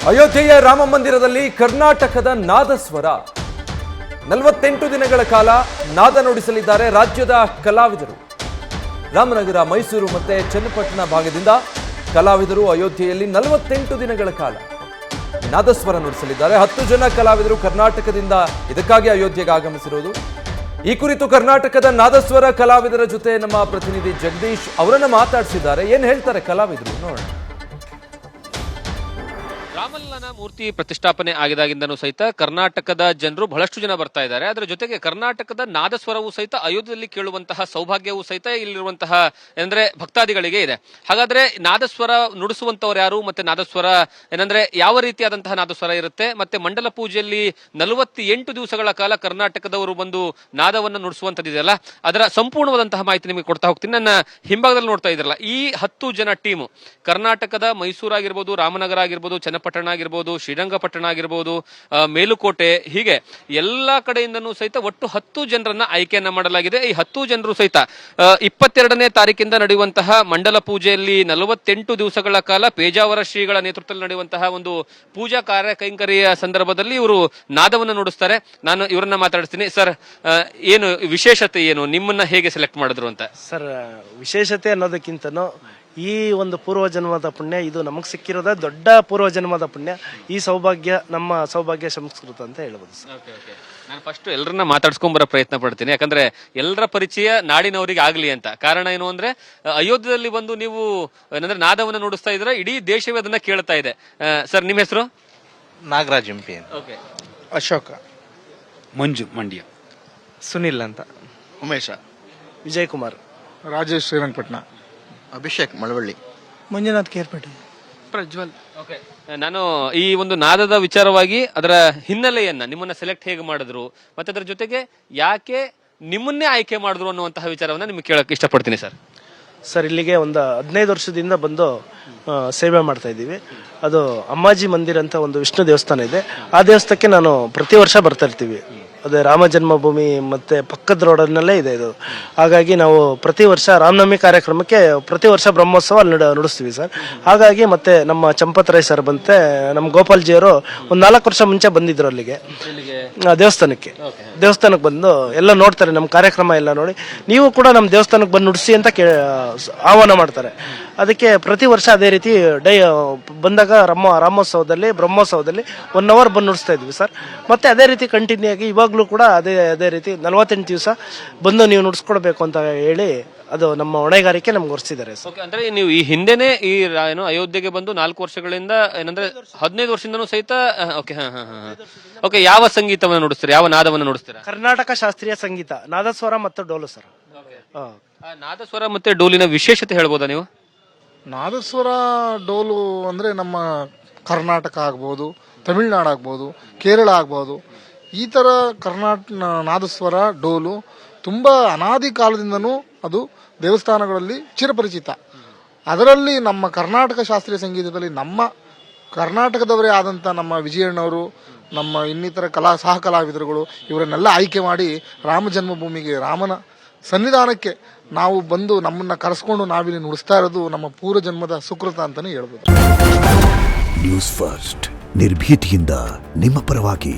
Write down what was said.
ಅಯೋಧ್ಯೆಯ ರಾಮ ಮಂದಿರದಲ್ಲಿ ಕರ್ನಾಟಕದ ನಾದಸ್ವರ 48 ದಿನಗಳ ಕಾಲ ನಾದ ನುಡಿಸಲಿದ್ದಾರೆ ರಾಜ್ಯದ ಕಲಾವಿದರು. ರಾಮನಗರ, ಮೈಸೂರು ಮತ್ತೆ ಚನ್ನಪಟ್ಟಣ ಭಾಗದಿಂದ ಕಲಾವಿದರು ಅಯೋಧ್ಯೆಯಲ್ಲಿ 48 ದಿನಗಳ ಕಾಲ ನಾದಸ್ವರ ನುಡಿಸಲಿದ್ದಾರೆ. 10 ಜನ ಕಲಾವಿದರು ಕರ್ನಾಟಕದಿಂದ ಇದಕ್ಕಾಗಿ ಅಯೋಧ್ಯೆಗೆ ಆಗಮಿಸಿರುವುದು. ಈ ಕುರಿತು ಕರ್ನಾಟಕದ ನಾದಸ್ವರ ಕಲಾವಿದರ ಜೊತೆ ನಮ್ಮ ಪ್ರತಿನಿಧಿ ಜಗದೀಶ್ ಅವರನ್ನ ಮಾತಾಡಿಸಿದ್ದಾರೆ. ಏನ್ ಹೇಳ್ತಾರೆ ಕಲಾವಿದರು ನೋಡೋಣ. ರಾಮಲಲ್ಲನ ಮೂರ್ತಿ ಪ್ರತಿಷ್ಠಾಪನೆ ಆಗಿದಾಗಿಂದನೂ ಸಹಿತ ಕರ್ನಾಟಕದ ಜನರು ಬಹಳಷ್ಟು ಜನ ಬರ್ತಾ ಇದ್ದಾರೆ. ಅದರ ಜೊತೆಗೆ ಕರ್ನಾಟಕದ ನಾದಸ್ವರವೂ ಸಹಿತ ಅಯೋಧ್ಯೆಯಲ್ಲಿ ಕೇಳುವಂತಹ ಸೌಭಾಗ್ಯವೂ ಸಹಿತ ಇಲ್ಲಿರುವಂತಹ ಏನಂದ್ರೆ ಭಕ್ತಾದಿಗಳಿಗೆ ಇದೆ. ಹಾಗಾದ್ರೆ ನಾದಸ್ವರ ನುಡಿಸುವಂತವ್ರು ಯಾರು, ಮತ್ತೆ ನಾದಸ್ವರ ಏನಂದ್ರೆ ಯಾವ ರೀತಿಯಾದಂತಹ ನಾದಸ್ವರ ಇರುತ್ತೆ, ಮತ್ತೆ ಮಂಡಲ ಪೂಜೆಯಲ್ಲಿ 48 ದಿವಸಗಳ ಕಾಲ ಕರ್ನಾಟಕದವರು ಬಂದು ನಾದವನ್ನು ನುಡಿಸುವಂತದ್ದಿದೆಯಲ್ಲ, ಅದರ ಸಂಪೂರ್ಣವಾದಂತಹ ಮಾಹಿತಿ ನಿಮಗೆ ಕೊಡ್ತಾ ಹೋಗ್ತೀನಿ. ನನ್ನ ಹಿಂಭಾಗದಲ್ಲಿ ನೋಡ್ತಾ ಇದ್ರಲ್ಲ, ಈ 10 ಜನ ಟೀಮು ಕರ್ನಾಟಕದ ಮೈಸೂರು ಆಗಿರ್ಬೋದು, ರಾಮನಗರ ಆಗಿರ್ಬೋದು, ಚನ್ನಪಟ್ಟಣ ಆಗಿರ್ಬೋದು, ಶ್ರೀರಂಗಪಟ್ಟಣ ಆಗಿರ್ಬೋದು, ಮೇಲುಕೋಟೆ, ಹೀಗೆ ಎಲ್ಲಾ ಕಡೆಯಿಂದನೂ ಸಹಿತ ಒಟ್ಟು 10 ಜನರನ್ನ ಆಯ್ಕೆಯನ್ನ ಮಾಡಲಾಗಿದೆ. ಈ 10 ಜನರು ಸಹಿತ 22ನೇ ತಾರೀಕಿಂದ ನಡೆಯುವಂತಹ ಮಂಡಲ ಪೂಜೆಯಲ್ಲಿ 48 ದಿವಸಗಳ ಕಾಲ ಪೇಜಾವರ ಶ್ರೀಗಳ ನೇತೃತ್ವದಲ್ಲಿ ನಡೆಯುವಂತಹ ಒಂದು ಪೂಜಾ ಕಾರ್ಯ ಕೈಂಕರ್ಯ ಸಂದರ್ಭದಲ್ಲಿ ಇವರು ನಾದವನ್ನು ನುಡಿಸ್ತಾರೆ. ನಾನು ಇವರನ್ನ ಮಾತಾಡಿಸ್ತೀನಿ. ಸರ್, ಏನು ವಿಶೇಷತೆ, ಏನು ನಿಮ್ಮನ್ನ ಹೇಗೆ ಸೆಲೆಕ್ಟ್ ಮಾಡಿದ್ರು ಅಂತ? ಸರ್, ವಿಶೇಷತೆ ಅನ್ನೋದಕ್ಕಿಂತನೂ ಈ ಒಂದು ಪೂರ್ವಜನ್ಮದ ಪುಣ್ಯ, ಇದು ನಮಗೆ ಸಿಕ್ಕಿರೋದ ದೊಡ್ಡ ಪೂರ್ವಜನ್ಮದ ಪುಣ್ಯ. ಈ ಸೌಭಾಗ್ಯ ನಮ್ಮ ಸೌಭಾಗ್ಯ ಸಂಸ್ಕೃತ ಅಂತ ಹೇಳ್ಬೋದು ಸರ್. ನಾನು ಫಸ್ಟ್ ಎಲ್ಲರನ್ನ ಮಾತಾಡ್ಸ್ಕೊಂಬರೋ ಪ್ರಯತ್ನ ಪಡ್ತೀನಿ, ಯಾಕಂದ್ರೆ ಎಲ್ಲರ ಪರಿಚಯ ನಾಡಿನವರಿಗೆ ಆಗ್ಲಿ ಅಂತ. ಕಾರಣ ಏನು ಅಂದ್ರೆ, ಅಯೋಧ್ಯೆಯಲ್ಲಿ ಬಂದು ನೀವು ಏನಂದ್ರೆ ನಾದವನ್ನು ನುಡಿಸ್ತಾ ಇದ್ರೆ ಇಡೀ ದೇಶವೇ ಅದನ್ನ ಕೇಳ್ತಾ ಇದೆ. ಸರ್, ನಿಮ್ಮ ಹೆಸರು? ನಾಗರಾಜ್ ಎಂಪಿ. ಅಶೋಕ, ಮಂಜು ಮಂಡ್ಯ, ಸುನಿಲ್ ಅಂತ, ಉಮೇಶ, ವಿಜಯ್ ಕುಮಾರ್, ರಾಜೇಶ್ ಶ್ರೀರಂಗಪಟ್ಟಣ, ಅಭಿಷೇಕ್ ಮಳವಳ್ಳಿ, ಮಂಜುನಾಥ್ ಕೇರ್ಪೇಟೆ, ಪ್ರಜ್ವಲ್. ನಾನು ಈ ಒಂದು ನಾದದ ವಿಚಾರವಾಗಿ ಅದರ ಹಿನ್ನೆಲೆಯನ್ನ ನಿಮ್ಮನ್ನ ಸೆಲೆಕ್ಟ್ ಹೇಗೆ ಮಾಡಿದ್ರು, ಮತ್ತೆ ಅದರ ಜೊತೆಗೆ ಯಾಕೆ ನಿಮ್ಮನ್ನೇ ಆಯ್ಕೆ ಮಾಡಿದ್ರು ಅನ್ನುವಂತಹ ವಿಚಾರವನ್ನ ನಿಮ್ಗೆ ಕೇಳಕ್ ಇಷ್ಟಪಡ್ತೀನಿ ಸರ್. ಸರ್, ಇಲ್ಲಿಗೆ ಒಂದು 15 ವರ್ಷದಿಂದ ಬಂದು ಸೇವೆ ಮಾಡ್ತಾ ಇದ್ದೀವಿ. ಅದು ಅಮ್ಮಾಜಿ ಮಂದಿರ ಅಂತ ಒಂದು ವಿಷ್ಣು ದೇವಸ್ಥಾನ ಇದೆ. ಆ ದೇವಸ್ಥಾನಕ್ಕೆ ನಾನು ಪ್ರತಿ ವರ್ಷ ಬರ್ತಾ ಇರ್ತೀವಿ. ಅದೇ ರಾಮ ಜನ್ಮಭೂಮಿ ಮತ್ತೆ ಪಕ್ಕದ ರೋಡನ್ನಲ್ಲೇ ಇದೆ ಇದು. ಹಾಗಾಗಿ ನಾವು ಪ್ರತಿ ವರ್ಷ ರಾಮನವಮಿ ಕಾರ್ಯಕ್ರಮಕ್ಕೆ ಪ್ರತಿ ವರ್ಷ ಬ್ರಹ್ಮೋತ್ಸವ ಅಲ್ಲಿ ನುಡಿಸ್ತೀವಿ ಸರ್. ಹಾಗಾಗಿ ಮತ್ತೆ ನಮ್ಮ ಚಂಪತರಾಯ್ ಸರ್ ಬಂತೆ, ನಮ್ಮ ಗೋಪಾಲ್ಜಿಯವರು ಒಂದು 4 ವರ್ಷ ಮುಂಚೆ ಬಂದಿದ್ರು ಅಲ್ಲಿಗೆ ದೇವಸ್ಥಾನಕ್ಕೆ ಬಂದು ಎಲ್ಲ ನೋಡ್ತಾರೆ, ನಮ್ಮ ಕಾರ್ಯಕ್ರಮ ಎಲ್ಲ ನೋಡಿ ನೀವು ಕೂಡ ನಮ್ಮ ದೇವಸ್ಥಾನಕ್ಕೆ ಬಂದು ನುಡಿಸಿ ಅಂತ ಆಹ್ವಾನ ಮಾಡ್ತಾರೆ. ಅದಕ್ಕೆ ಪ್ರತಿ ವರ್ಷ ಅದೇ ರೀತಿ ಬಂದಾಗ ರಾಮೋತ್ಸವದಲ್ಲಿ ಬ್ರಹ್ಮೋತ್ಸವದಲ್ಲಿ 1 ಅವರ್ ಬಂದು ನುಡಿಸ್ತಾ ಇದ್ವಿ ಸರ್. ಮತ್ತೆ ಅದೇ ರೀತಿ ಕಂಟಿನ್ಯೂ ಆಗಿ ಇವಾಗಲೂ ಕೂಡ ಅದೇ ರೀತಿ 48 ದಿವಸ ಬಂದು ನೀವು ನುಡಿಸ್ಕೊಡ್ಬೇಕು ಅಂತ ಹೇಳಿ ಅದು ನಮ್ಮ ಹೊಣೆಗಾರಿಕೆ ನಮ್ಗೆ ಹೊರಿಸಿದ್ದಾರೆ. ಅಂದ್ರೆ ನೀವು ಈ ಹಿಂದೆನೆ ಈ ಏನು ಅಯೋಧ್ಯೆಗೆ ಬಂದು 4 ವರ್ಷಗಳಿಂದ ಏನಂದ್ರೆ 15 ವರ್ಷದಿಂದನೂ ಸಹಿತ ಓಕೆ, ಯಾವ ಸಂಗೀತವನ್ನು ನುಡಿಸ್ತೀರಾ, ಯಾವ ನಾದವನ್ನು ನುಡಿಸ್ತೀರಾ? ಕರ್ನಾಟಕ ಶಾಸ್ತ್ರೀಯ ಸಂಗೀತ, ನಾದಸ್ವರ ಮತ್ತು ಡೋಲು ಸರ್. ನಾದಸ್ವರ ಮತ್ತೆ ಡೋಲಿನ ವಿಶೇಷತೆ ಹೇಳ್ಬೋದಾ ನೀವು? ನಾದಸ್ವರ ಡೋಲು ಅಂದ್ರೆ ನಮ್ಮ ಕರ್ನಾಟಕ ಆಗ್ಬೋದು, ತಮಿಳ್ನಾಡು ಆಗ್ಬೋದು, ಕೇರಳ ಆಗ್ಬೋದು, ಈ ತರ ನಾದಸ್ವರ ಡೋಲು ತುಂಬಾ ಅನಾದಿ ಕಾಲದಿಂದನೂ ಅದು ದೇವಸ್ಥಾನಗಳಲ್ಲಿ ಚಿರಪರಿಚಿತ. ಅದರಲ್ಲಿ ನಮ್ಮ ಕರ್ನಾಟಕ ಶಾಸ್ತ್ರೀಯ ಸಂಗೀತದಲ್ಲಿ ನಮ್ಮ ಕರ್ನಾಟಕದವರೇ ಆದಂಥ ನಮ್ಮ ವಿಜಯಣ್ಣವರು, ನಮ್ಮ ಇನ್ನಿತರ ಸಹ ಕಲಾವಿದರುಗಳು ಇವರನ್ನೆಲ್ಲ ಆಯ್ಕೆ ಮಾಡಿ ರಾಮ ಜನ್ಮಭೂಮಿಗೆ, ರಾಮನ ಸನ್ನಿಧಾನಕ್ಕೆ ನಾವು ಬಂದು ನಮ್ಮನ್ನ ಕರೆಸ್ಕೊಂಡು ನಾವಿಲ್ಲಿ ನುಡಿಸ್ತಾ ಇರೋದು ನಮ್ಮ ಪೂರ್ವ ಜನ್ಮದ ಸುಕೃತ ಅಂತಾನೆ ಹೇಳ್ಬೋದು. ನ್ಯೂಸ್ ಫಸ್ಟ್, ನಿರ್ಭೀತಿಯಿಂದ ನಿಮ್ಮ ಪರವಾಗಿ.